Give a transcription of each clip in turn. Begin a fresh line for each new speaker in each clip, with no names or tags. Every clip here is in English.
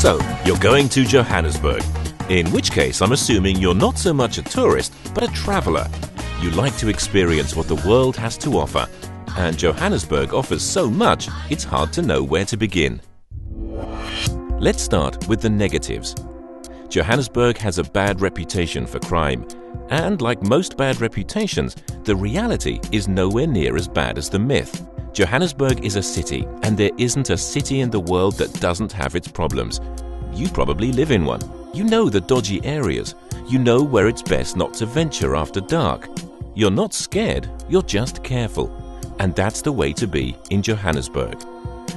So, you're going to Johannesburg, in which case I'm assuming you're not so much a tourist, but a traveler. You like to experience what the world has to offer, and Johannesburg offers so much, it's hard to know where to begin. Let's start with the negatives. Johannesburg has a bad reputation for crime, and like most bad reputations, the reality is nowhere near as bad as the myth. Johannesburg is a city, and there isn't a city in the world that doesn't have its problems. You probably live in one. You know the dodgy areas. You know where it's best not to venture after dark. You're not scared, you're just careful. And that's the way to be in Johannesburg.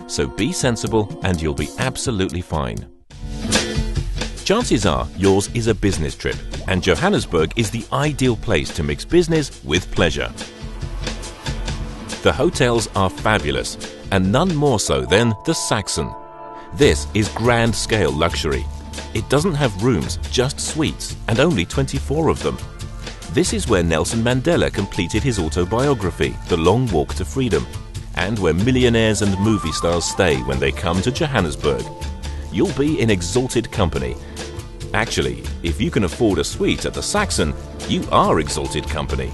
So be sensible and you'll be absolutely fine. Chances are yours is a business trip, and Johannesburg is the ideal place to mix business with pleasure. The hotels are fabulous, and none more so than the Saxon. This is grand-scale luxury. It doesn't have rooms, just suites, and only 24 of them. This is where Nelson Mandela completed his autobiography, The Long Walk to Freedom, and where millionaires and movie stars stay when they come to Johannesburg. You'll be in exalted company. Actually, if you can afford a suite at the Saxon, you are exalted company.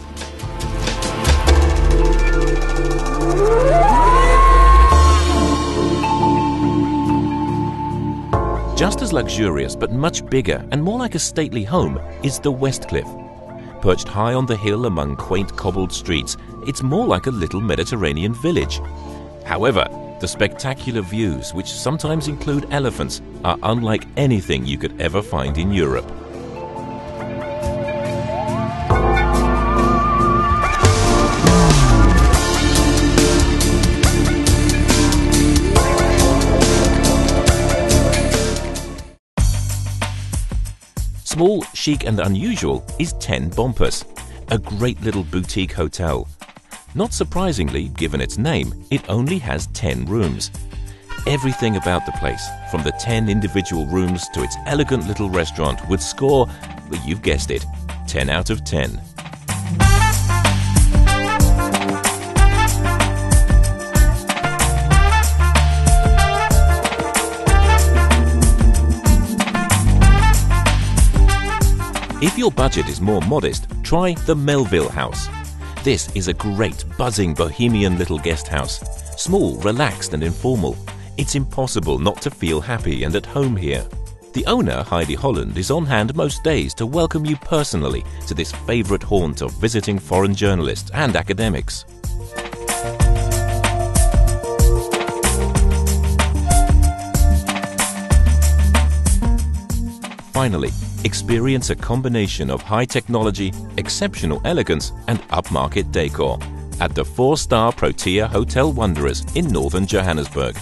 Just as luxurious but much bigger and more like a stately home is the West Cliff. Perched high on the hill among quaint cobbled streets, it's more like a little Mediterranean village. However, the spectacular views, which sometimes include elephants, are unlike anything you could ever find in Europe. Small, chic and unusual is 10 Bompers, a great little boutique hotel. Not surprisingly, given its name, it only has 10 rooms. Everything about the place, from the 10 individual rooms to its elegant little restaurant, would score, well, you've guessed it, 10 out of 10. If your budget is more modest, try the Melville House. This is a great, buzzing, bohemian little guest house. Small, relaxed and informal. It's impossible not to feel happy and at home here. The owner, Heidi Holland, is on hand most days to welcome you personally to this favourite haunt of visiting foreign journalists and academics. Finally, experience a combination of high technology, exceptional elegance and upmarket decor at the 4-star Protea Hotel Wanderers in northern Johannesburg.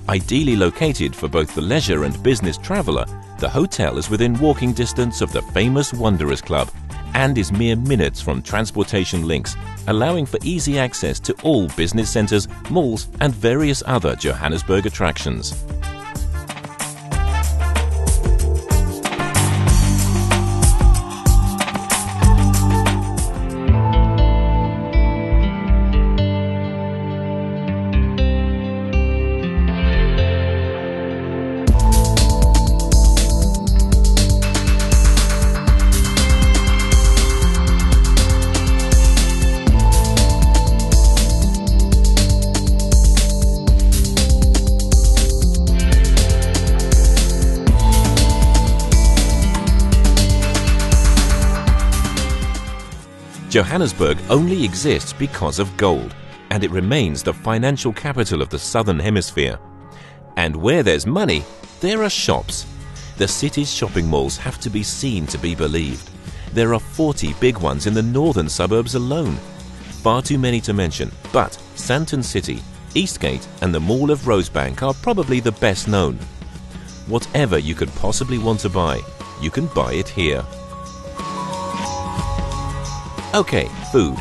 Ideally located for both the leisure and business traveller, the hotel is within walking distance of the famous Wanderers Club and is mere minutes from transportation links, allowing for easy access to all business centres, malls and various other Johannesburg attractions. Johannesburg only exists because of gold, and it remains the financial capital of the Southern Hemisphere. And where there's money, there are shops. The city's shopping malls have to be seen to be believed. There are 40 big ones in the northern suburbs alone. Far too many to mention, but Sandton City, Eastgate and the Mall of Rosebank are probably the best known. Whatever you could possibly want to buy, you can buy it here. Okay, food.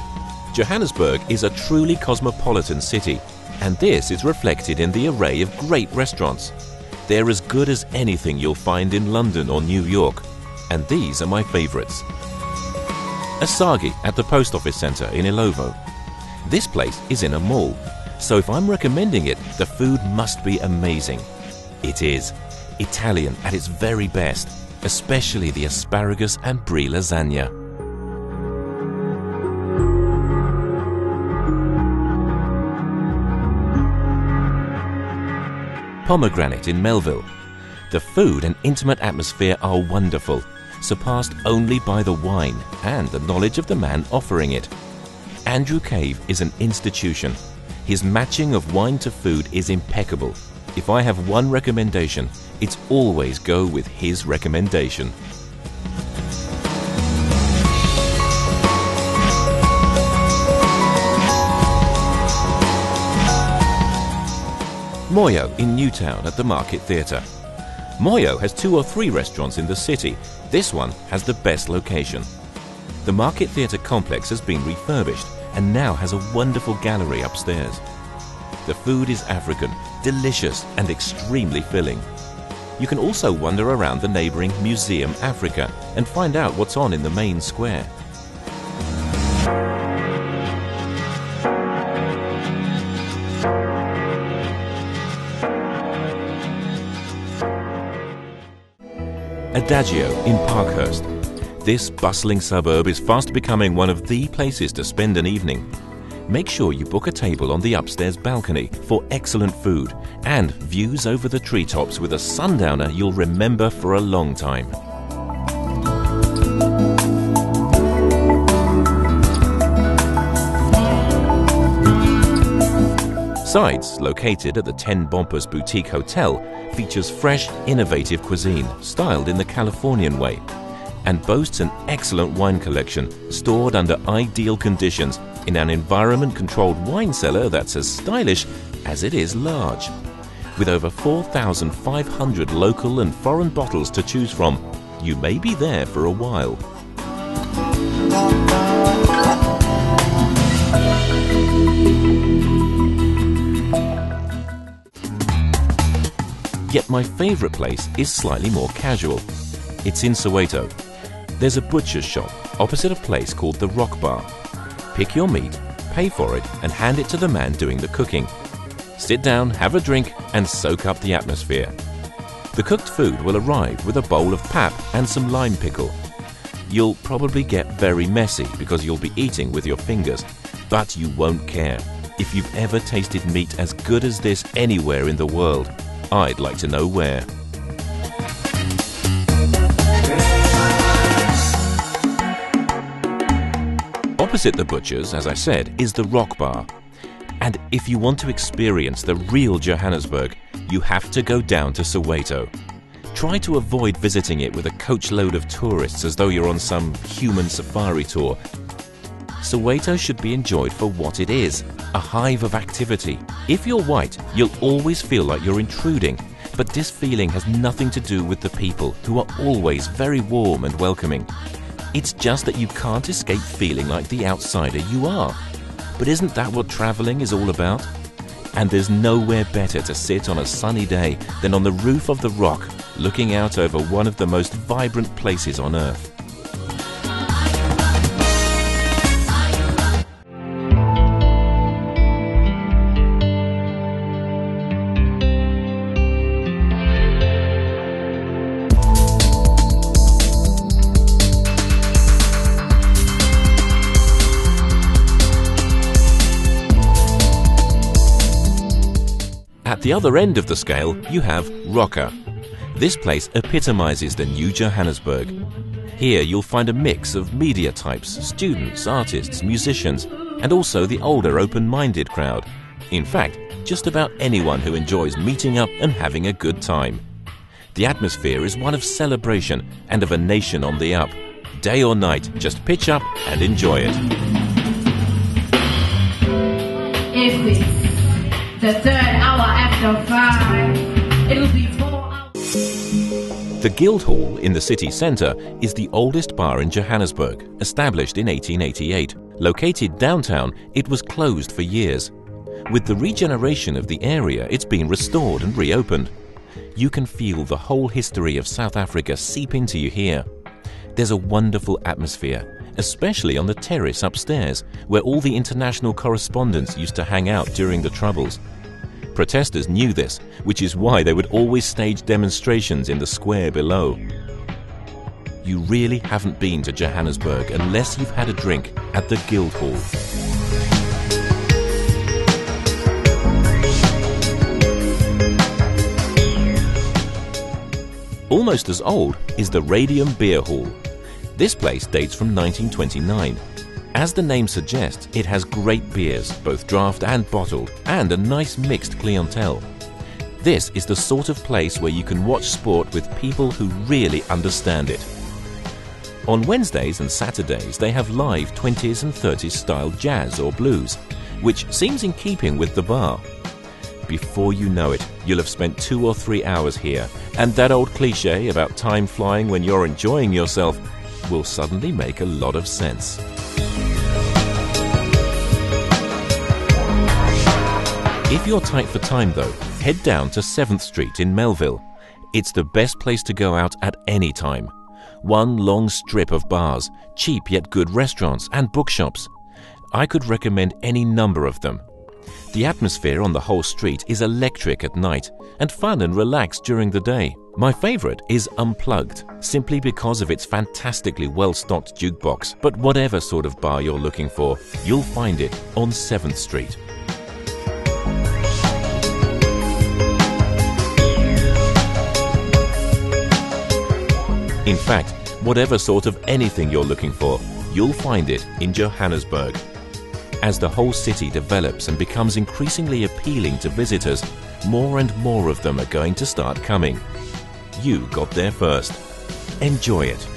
Johannesburg is a truly cosmopolitan city, and this is reflected in the array of great restaurants. They're as good as anything you'll find in London or New York, and these are my favourites. Asagi at the Post Office Centre in Ilovo. This place is in a mall, so if I'm recommending it, the food must be amazing. It is. Italian at its very best, especially the asparagus and brie lasagna. Pomegranate in Melville. The food and intimate atmosphere are wonderful, surpassed only by the wine and the knowledge of the man offering it. Andrew Cave is an institution. His matching of wine to food is impeccable. If I have one recommendation, it's always go with his recommendation. Moyo in Newtown at the Market Theatre. Moyo has 2 or 3 restaurants in the city. This one has the best location. The Market Theatre complex has been refurbished and now has a wonderful gallery upstairs. The food is African, delicious and extremely filling. You can also wander around the neighbouring Museum Africa and find out what's on in the main square. Adagio in Parkhurst. This bustling suburb is fast becoming one of the places to spend an evening. Make sure you book a table on the upstairs balcony for excellent food and views over the treetops with a sundowner you'll remember for a long time. Sides, located at the 10 Bumpers Boutique Hotel, features fresh, innovative cuisine styled in the Californian way and boasts an excellent wine collection stored under ideal conditions in an environment-controlled wine cellar that's as stylish as it is large. With over 4,500 local and foreign bottles to choose from, you may be there for a while. Yet my favourite place is slightly more casual. It's in Soweto. There's a butcher's shop opposite a place called the Rock Bar. Pick your meat, pay for it and hand it to the man doing the cooking. Sit down, have a drink and soak up the atmosphere. The cooked food will arrive with a bowl of pap and some lime pickle. You'll probably get very messy because you'll be eating with your fingers, but you won't care. If you've ever tasted meat as good as this anywhere in the world, I'd like to know where. Opposite the butcher's, as I said, is the Rock Bar. And if you want to experience the real Johannesburg, you have to go down to Soweto. Try to avoid visiting it with a coachload of tourists as though you're on some human safari tour. Soweto should be enjoyed for what it is, a hive of activity. If you're white, you'll always feel like you're intruding, but this feeling has nothing to do with the people, who are always very warm and welcoming. It's just that you can't escape feeling like the outsider you are. But isn't that what travelling is all about? And there's nowhere better to sit on a sunny day than on the roof of the Rock, looking out over one of the most vibrant places on earth. At the other end of the scale, you have Rocker. This place epitomizes the new Johannesburg. Here you'll find a mix of media types, students, artists, musicians, and also the older open-minded crowd. In fact, just about anyone who enjoys meeting up and having a good time. The atmosphere is one of celebration and of a nation on the up. Day or night, just pitch up and enjoy it.
If it's the third hour after 5, it'll be 4 hours.
The Guildhall in the city centre is the oldest bar in Johannesburg, established in 1888. Located downtown, it was closed for years. With the regeneration of the area, it's been restored and reopened. You can feel the whole history of South Africa seep into you here. There's a wonderful atmosphere, especially on the terrace upstairs, where all the international correspondents used to hang out during the Troubles. Protesters knew this, which is why they would always stage demonstrations in the square below. You really haven't been to Johannesburg unless you've had a drink at the Guildhall. Almost as old is the Radium Beer Hall. This place dates from 1929. As the name suggests, it has great beers, both draft and bottled, and a nice mixed clientele. This is the sort of place where you can watch sport with people who really understand it. On Wednesdays and Saturdays, they have live 20s and 30s style jazz or blues, which seems in keeping with the bar. Before you know it, you'll have spent 2 or 3 hours here, and that old cliche about time flying when you're enjoying yourself will suddenly make a lot of sense. If you're tight for time though, head down to 7th Street in Melville. It's the best place to go out at any time. One long strip of bars, cheap yet good restaurants and bookshops. I could recommend any number of them. The atmosphere on the whole street is electric at night and fun and relaxed during the day. My favorite is Unplugged, simply because of its fantastically well-stocked jukebox. But whatever sort of bar you're looking for, you'll find it on 7th Street. In fact, whatever sort of anything you're looking for, you'll find it in Johannesburg. As the whole city develops and becomes increasingly appealing to visitors, more and more of them are going to start coming. You got there first. Enjoy it.